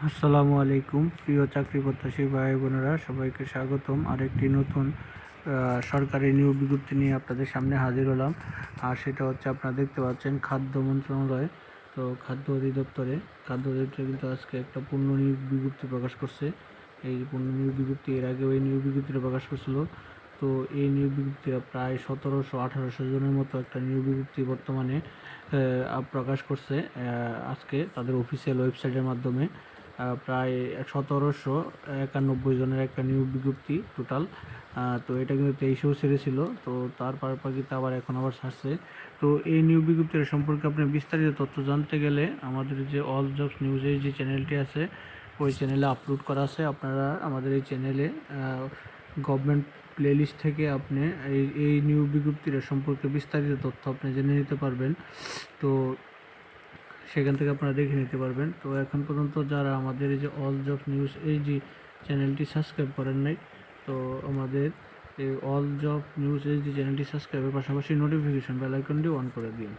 আসসালামু আলাইকুম প্রিয় চাকরি প্রত্যাশী ভাই বোনেরা, সবাইকে স্বাগতম। আরেকটি নতুন সরকারি নিয়োগ বিজ্ঞপ্তি নিয়ে আপনাদের সামনে হাজির হলাম। আর সেটা হচ্ছে, আপনারা দেখতে পাচ্ছেন খাদ্য মন্ত্রণালয়, তো খাদ্য অধিদপ্তরে কিন্তু আজকে একটা পূর্ণ নিয়োগ বিজ্ঞপ্তি প্রকাশ করছে। এই পূর্ণ নিয়োগ বিজ্ঞপ্তি এর আগেও এই নিয়োগ বিজ্ঞপ্তিটা প্রকাশ করছিল। তো এই নিয়োগ বিজ্ঞপ্তিটা প্রায় 1700-1800 জনের মতো একটা নিয়োগ বিজ্ঞপ্তি বর্তমানে প্রকাশ করছে আজকে তাদের অফিসিয়াল ওয়েবসাইটের মাধ্যমে। প্রায় 1791 জনের একটা নিয়োগ বিজ্ঞপ্তি টোটাল। তো এটা কিন্তু 23-এও ছেড়েছিল, তো তার পাশাপাশিতে আবার এখন আবার ছাড়ছে। তো এই নিয়োগ বিজ্ঞপ্তির সম্পর্কে আপনি বিস্তারিত তথ্য জানতে গেলে আমাদের যে অল জবস নিউজের যে চ্যানেলটি আছে, ওই চ্যানেলে আপলোড করা আছে। আপনারা আমাদের এই চ্যানেলে গভর্নমেন্ট প্লেলিস্ট থেকে আপনি এই নিয়োগ বিজ্ঞপ্তির সম্পর্কে বিস্তারিত তথ্য আপনি জেনে নিতে পারবেন। তো সেখান থেকে আপনারা দেখে নিতে পারবেন। তো এখন পর্যন্ত যারা আমাদের এই যে অল জব নিউজ এই যে চ্যানেলটি সাবস্ক্রাইব করেন নাই, তো আমাদের এই অল জব নিউজ এই যে চ্যানেলটি সাবস্ক্রাইবের পাশাপাশি নোটিফিকেশন বেল আইকনটি অন করে দিন।